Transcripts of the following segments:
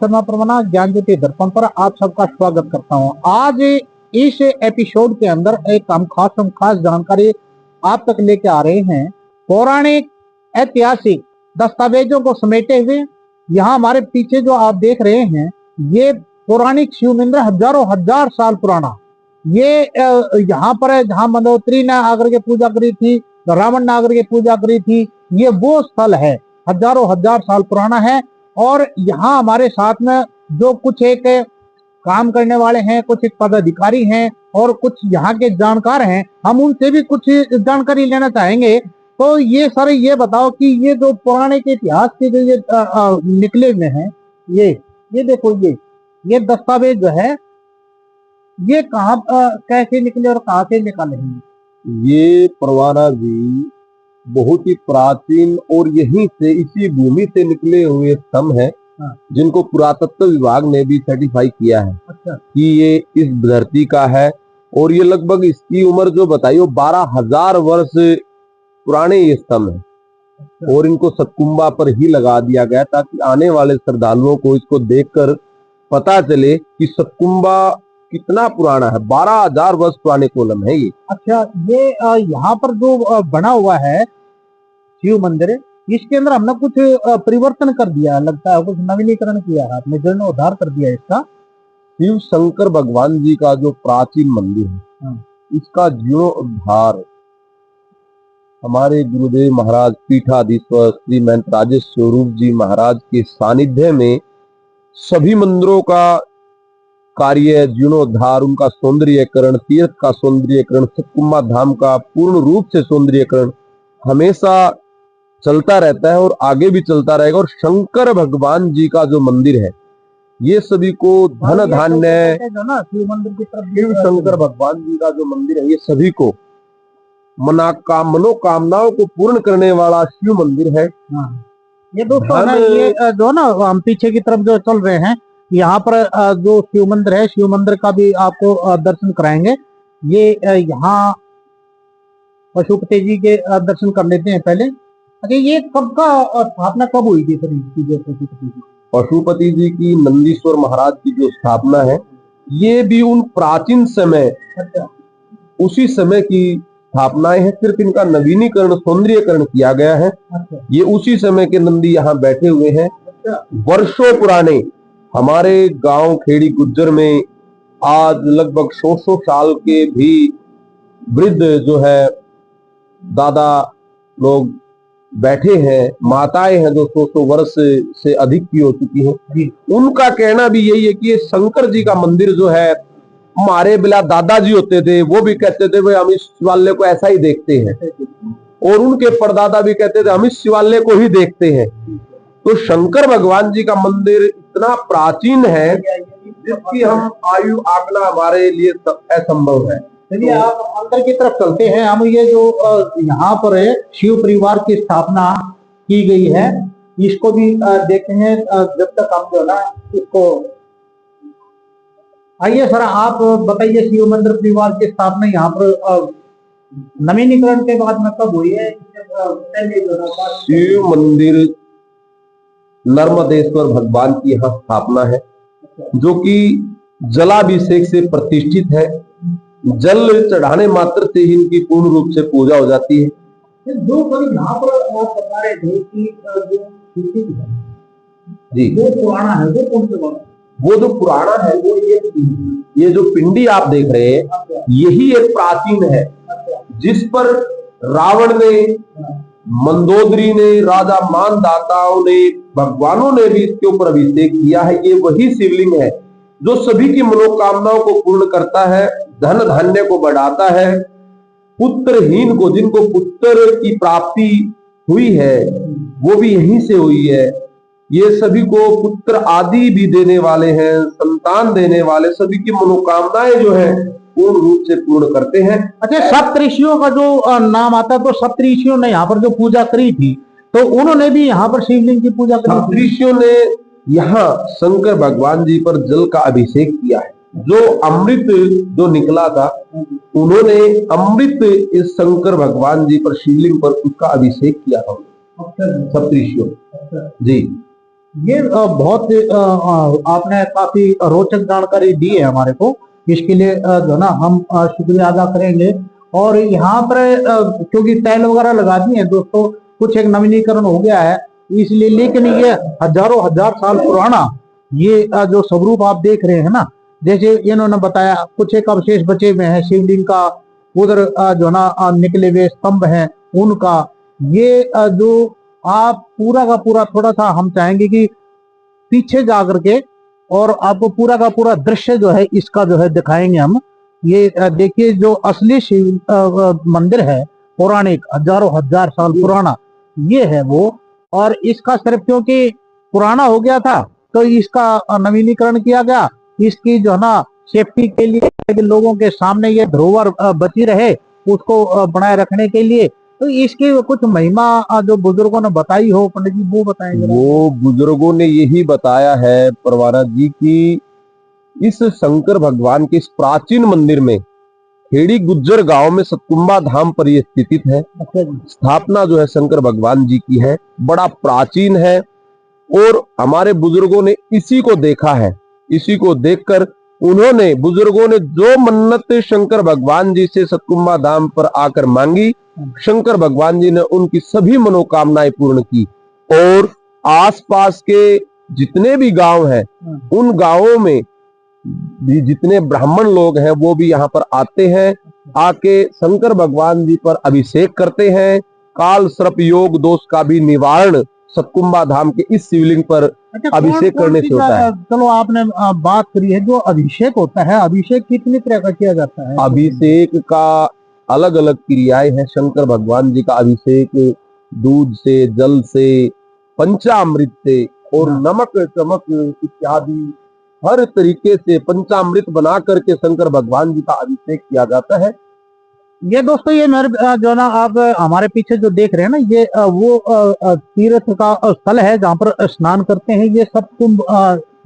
शर्मा परमाना ज्ञान ज्योति दर्पण पर आप सबका स्वागत करता हूं। आज इस एपिसोड के अंदर एक हम खास जानकारी आप तक लेके आ रहे हैं। पौराणिक ऐतिहासिक दस्तावेजों को समेटे हुए यहाँ हमारे पीछे जो आप देख रहे हैं, ये पौराणिक शिव मंदिर हजारों हजार साल पुराना। ये यहाँ पर है जहाँ मंदोदरी ने आकर के पूजा करी थी, रावण ने आकर के पूजा करी थी। ये वो स्थल है, हजारों हजार साल पुराना है। और यहाँ हमारे साथ में जो कुछ एक काम करने वाले हैं, कुछ एक पदाधिकारी हैं और कुछ यहाँ के जानकार हैं, हम उनसे भी कुछ जानकारी लेना चाहेंगे। तो ये सर ये बताओ कि ये जो पुराने के इतिहास के जो ये निकले हुए हैं, ये देखो ये दस्तावेज जो है ये कहाँ कैसे निकले और कहाँ से निकाले हैं? ये परवाना जी बहुत ही प्राचीन और यहीं से इसी भूमि से निकले हुए स्तंभ हैं, जिनको पुरातत्व विभाग ने भी सर्टिफाई किया है। अच्छा। कि ये इस धरती का है। और ये लगभग इसकी उम्र जो बताई वो 12,000 वर्ष पुराने ये स्तंभ है। अच्छा। और इनको सतकुंबा पर ही लगा दिया गया ताकि आने वाले श्रद्धालुओं को इसको देखकर पता चले कि सतकुंबा कितना पुराना है। 12,000 वर्ष पुराने कोलम है ये। अच्छा, ये यहाँ पर जो बना हुआ है शिव मंदिर, इसके अंदर हमने कुछ परिवर्तन कर दिया, लगता है कुछ नवीनीकरण किया है आपने, जीर्णोद्धार कर दिया इसका। शिव शंकर भगवान जी का जो प्राचीन मंदिर है, इसका जीर्णोद्धार हमारे गुरुदेव महाराज पीठाधीश्वर श्री महंत राजेश स्वरूप जी महाराज के सानिध्य में सभी मंदिरों का कार्य, जीर्णोद्धार, उनका सौंदर्यीकरण, तीर्थ का सौंदर्यीकरण, सतकुंबा धाम का पूर्ण रूप से सौंदर्यीकरण हमेशा चलता रहता है और आगे भी चलता रहेगा। और शंकर भगवान जी का जो मंदिर है, ये सभी को धन धान्य, शिव शंकर भगवान जी का जो मंदिर है, ये सभी को मनोकामनाओं को पूर्ण करने वाला शिव मंदिर है। ये दोस्तों ये जो ना हम पीछे की तरफ जो चल रहे हैं, यहाँ पर जो शिव मंदिर है, शिव मंदिर का भी आपको दर्शन कराएंगे। ये यहाँ पशुपति जी के दर्शन कर लेते हैं पहले। अच्छा, ये कब का स्थापना कब हुई थी सर इसकी? जो पशुपति जी की नंदीश्वर महाराज की जो स्थापना है, ये भी उन प्राचीन समय, अच्छा, उसी समय की स्थापनाएं हैं। सिर्फ इनका नवीनीकरण, सौंदर्यीकरण किया गया है। अच्छा। ये उसी समय के नंदी यहाँ बैठे हुए हैं। अच्छा। वर्षों पुराने हमारे गांव खेड़ी गुज्जर में आज लगभग 100 साल के भी वृद्ध जो है दादा लोग बैठे हैं, माताएं हैं जो 100 वर्ष से अधिक की हो चुकी हैं। उनका कहना भी यही है कि ये शंकर जी का मंदिर जो है, हमारे बिला दादाजी होते थे वो भी कहते थे भाई हम इस शिवालय को ऐसा ही देखते हैं, और उनके परदादा भी कहते थे हम इस शिवालय को ही देखते हैं। तो शंकर भगवान जी का मंदिर इतना प्राचीन है जिसकी हम आयु आंकना हमारे लिए असंभव है। चलिए आप अंदर की तरफ चलते हैं। हम ये जो यहाँ पर है शिव परिवार की स्थापना की गई है, इसको भी देखेंगे। जब तक हम जो ना इसको, आइए सर आप बताइए, शिव मंदिर परिवार की स्थापना यहाँ पर नवीनीकरण के बाद में कब हुई है? शिव मंदिर नर्मदेश्वर भगवान की यहाँ स्थापना है, जो कि जलाभिषेक से प्रतिष्ठित है। जल चढ़ाने मात्र से ही इनकी पूर्ण रूप से पूजा हो जाती है। जो यहाँ पर आप बता रहे थे कि जी जो पुराना है वो कौन सा? वो जो पुराना है वो ये जो पिंडी आप देख रहे हैं, यही एक प्राचीन है, जिस पर रावण ने, मंदोदरी ने, राजा मानदाताओं ने, भगवानों ने भी इसके ऊपर अभिषेक किया है। ये वही शिवलिंग है जो सभी की मनोकामनाओं को पूर्ण करता है, धन धान्य को बढ़ाता है। पुत्रहीन को, जिनको पुत्र की प्राप्ति हुई है, वो भी यहीं से हुई है। ये सभी को पुत्र आदि भी देने वाले हैं, संतान देने वाले, सभी की मनोकामनाएं जो है पूर्ण रूप से पूर्ण करते हैं। अच्छा, सप्तऋषियों का जो नाम आता है, तो सप्तऋषियों ने यहाँ पर जो पूजा करी थी, तो उन्होंने भी यहाँ पर शिवलिंग की पूजा करी। सप्तऋषियों ने यहाँ शंकर भगवान जी पर जल का अभिषेक किया है। जो अमृत जो निकला था, उन्होंने अमृत इस शंकर भगवान जी पर, शिवलिंग पर उसका अभिषेक किया था सप्तऋषियों। जी ये बहुत आपने काफी रोचक जानकारी दी है हमारे को। इसके लिए जो है ना हम शुक्रिया अदा करेंगे। और यहाँ पर क्योंकि टाइल वगैरह लगा दी है दोस्तों, कुछ एक नवीनीकरण हो गया है इसलिए, लेकिन ये हजारों हजार साल पुराना ये जो स्वरूप आप देख रहे हैं ना, जैसे इन्होंने बताया कुछ एक अवशेष बचे हुए हैं शिवलिंग का, उधर जो है ना निकले हुए स्तंभ हैं उनका। ये जो आप पूरा का पूरा, थोड़ा सा हम चाहेंगे कि पीछे जा करके और आपको पूरा का पूरा दृश्य जो है इसका जो है दिखाएंगे हम। ये देखिए जो असली शिव मंदिर है पौराणिक हजारों हजार साल पुराना, ये है वो। और इसका सिर्फ क्योंकि पुराना हो गया था तो इसका नवीनीकरण किया गया, इसकी जो है ना सेफ्टी के लिए कि लोगों के सामने ये धरोहर बची रहे, उसको बनाए रखने के लिए। तो इसकी कुछ महिमा जो बुजुर्गों ने बताई हो पंडित जी, वो बताएं जरा। वो बुजुर्गों ने यही बताया है परवाना जी कि इस शंकर भगवान के इस प्राचीन मंदिर में खेड़ी गुज्जर गांव में सतकुंबा धाम पर यह स्थित है। अच्छा जी। स्थापना जो है शंकर भगवान जी की है, बड़ा प्राचीन है। और हमारे बुजुर्गों ने इसी को देखा है, इसी को देखकर उन्होंने बुजुर्गों ने जो मन्नत शंकर भगवान जी से सतकुंबा धाम पर आकर मांगी, शंकर भगवान जी ने उनकी सभी मनोकामनाएं पूर्ण की। और आसपास के जितने भी गांव हैं उन गांवों में भी जितने ब्राह्मण लोग हैं वो भी यहाँ पर आते हैं, आके शंकर भगवान जी पर अभिषेक करते हैं। काल सर्प योग दोष का भी निवारण सतकुंबा धाम के इस शिवलिंग पर अच्छा, अभिषेक करने से होता है। चलो आपने बात करी है, जो अभिषेक होता है, अभिषेक कितनी तरह का किया जाता है? अभिषेक का अलग अलग क्रियाएं हैं। शंकर भगवान जी का अभिषेक दूध से, जल से, पंचामृत से और नमक चमक इत्यादि हर तरीके से पंचामृत बना करके शंकर भगवान जी का अभिषेक किया जाता है। ये दोस्तों ये मेरे जो ना आप हमारे पीछे जो देख रहे हैं ना, ये वो तीर्थ का स्थल है जहाँ पर स्नान करते हैं। ये सतकुंभ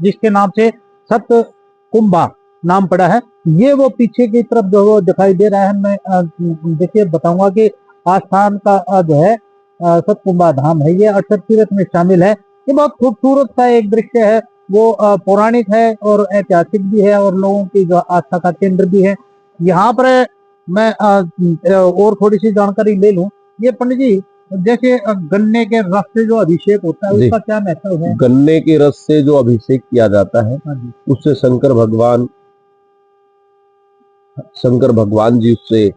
जिसके नाम से सतकुंभा नाम पड़ा है, ये वो पीछे की तरफ जो वो दिखाई दे रहा है। मैं देखिए बताऊंगा कि आस्थान का जो है सतकुंभा धाम है, ये अक्षर तीर्थ में शामिल है। ये बहुत खूबसूरत सा एक दृश्य है, वो पौराणिक है और ऐतिहासिक भी है और लोगों की जो आस्था का केंद्र भी है। यहाँ पर मैं और थोड़ी सी जानकारी ले लूं। ये पंडित जी जैसे गन्ने के रस से जो अभिषेक होता है उसका क्या महत्व है? गन्ने के रस से जो अभिषेक किया जाता है उससे शंकर भगवान जी उससे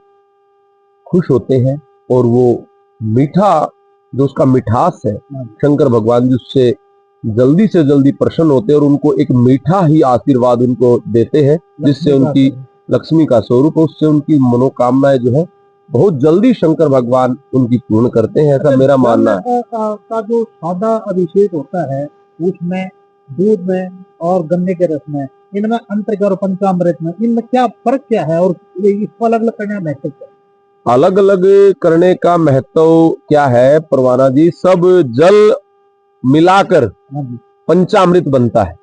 खुश होते हैं और वो मीठा जो उसका मिठास है, शंकर भगवान जी उससे जल्दी से जल्दी प्रसन्न होते हैं और उनको एक मीठा ही आशीर्वाद उनको देते हैं, जिससे उनकी लक्ष्मी का स्वरूप, उससे उनकी मनोकामनाएं जो है बहुत जल्दी शंकर भगवान उनकी पूर्ण करते हैं, ऐसा मेरा मानना है। का जो सादा अभिषेक होता है उसमें दूध में और गन्ने के रस में, इनमें अंतर और पंचामृत में, इनमें क्या फर्क क्या है और इसको अलग अलग करने का महत्व क्या है? अलग अलग करने का महत्व क्या है परवाना जी? सब जल मिलाकर पंचामृत बनता है,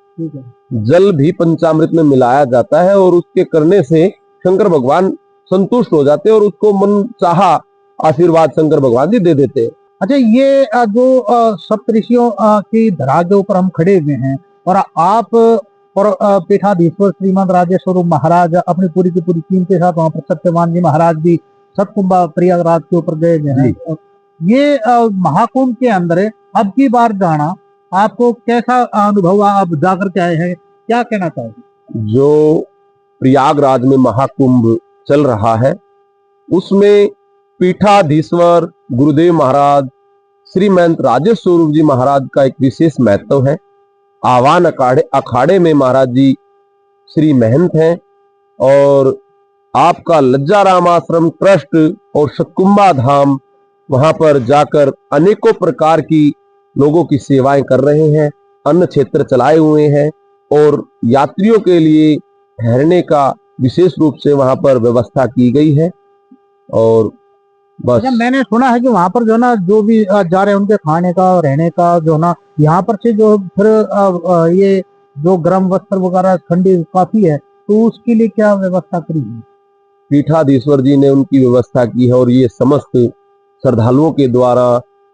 जल भी पंचामृत में मिलाया जाता है और उसके करने से शंकर भगवान संतुष्ट हो जाते हैं और उसको मन चाहा आशीर्वाद शंकर भगवान जी दे देते हैं। अच्छा, ये जो सप्तऋषियों की धरा के ऊपर हम खड़े हुए हैं और आप और पीठाधीश्वर श्रीमंत राजेश्वर महाराज अपनी पूरी की पूरी टीम के साथ वहां पर सत्यवान जी महाराज भी सतकुंभा प्रयागराज के ऊपर गए हैं। ये महाकुंभ के अंदर अब की बार जाना आपको कैसा अनुभव हुआ? आप जाकर के आए हैं, क्या कहना चाहेंगे? जो प्रयागराज में महाकुंभ चल रहा है उसमें पीठाधीश्वर गुरुदेव महाराज श्रीमंत राजेश्वर जी महाराज का एक विशेष महत्व है। आह्वान अखाड़े में महाराज जी श्री महंत हैं और आपका लज्जाराम आश्रम ट्रस्ट और सतकुंभा धाम वहां पर जाकर अनेकों प्रकार की लोगों की सेवाएं कर रहे हैं, अन्न क्षेत्र चलाए हुए हैं और यात्रियों के लिए ठहरने का विशेष रूप से वहां पर व्यवस्था की गई है। और बस मैंने सुना है कि वहां पर जो ना जो भी जा रहे हैं उनके खाने का रहने का जो ना यहाँ पर से जो फिर ये जो गर्म वस्त्र वगैरह ठंडी काफी है तो उसके लिए क्या व्यवस्था करी है? पीठाधीश्वर जी ने उनकी व्यवस्था की है और ये समस्त श्रद्धालुओं के द्वारा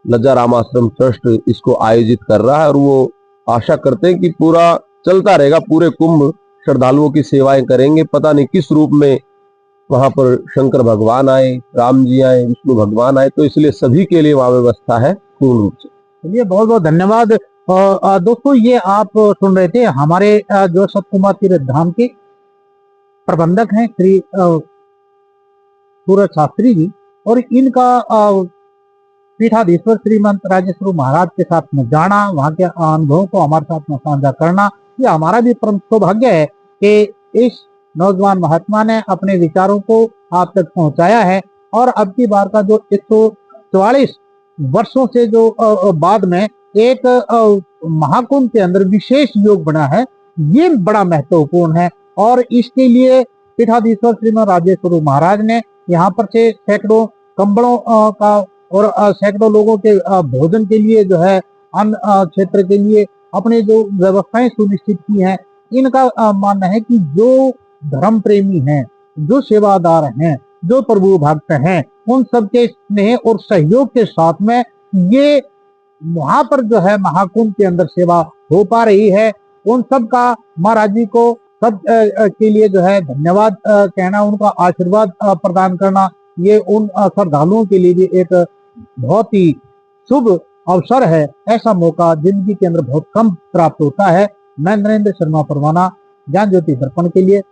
लज्जाराम आश्रम ट्रस्ट इसको आयोजित कर रहा है और वो आशा करते हैं कि पूरा चलता रहेगा, पूरे कुंभ श्रद्धालुओं की सेवाएं करेंगे। पता नहीं किस रूप में वहां पर शंकर भगवान आए, राम जी आए, विष्णु भगवान आए, तो इसलिए सभी के लिए वहां व्यवस्था है पूर्ण रूप से। चलिए, बहुत बहुत धन्यवाद। दोस्तों, ये आप सुन रहे थे हमारे जो सतकुमार तीर्थ धाम के प्रबंधक हैं श्री सूरज शास्त्री जी, और इनका पीठाधीश्वर श्रीमंत राजेश्वरी महाराज के साथ में जाना, वहाँ के अनुभवों को हमारे साथ में साझा करना, ये हमारा भी परम सौभाग्य है कि इस नौजवान महात्मा ने अपने विचारों को आप तक पहुंचाया है। और अब की बार का जो 144 वर्षों से जो बाद में एक महाकुंभ के अंदर विशेष योग बना है, ये बड़ा महत्वपूर्ण है। और इसके लिए पीठाधीश्वर श्रीमंत राजेश्वरी महाराज ने यहाँ पर से सैकड़ों कंबलों का और सैकड़ों लोगों के भोजन के लिए जो है अन्न क्षेत्र के लिए अपने जो व्यवस्थाएं सुनिश्चित की हैं। इनका मानना है कि जो धर्म प्रेमी हैं, जो सेवादार हैं, जो प्रभु भक्त हैं, उन सबके स्नेह और सहयोग के साथ में ये वहां पर जो है महाकुंभ के अंदर सेवा हो पा रही है। उन सब का महाराज जी को सब के लिए जो है धन्यवाद कहना, उनका आशीर्वाद प्रदान करना, ये उन श्रद्धालुओं के लिए भी एक बहुत ही शुभ अवसर है। ऐसा मौका जिंदगी के अंदर बहुत कम प्राप्त होता है। मैं नरेंद्र शर्मा परवाना, ज्ञान ज्योति दर्पण के लिए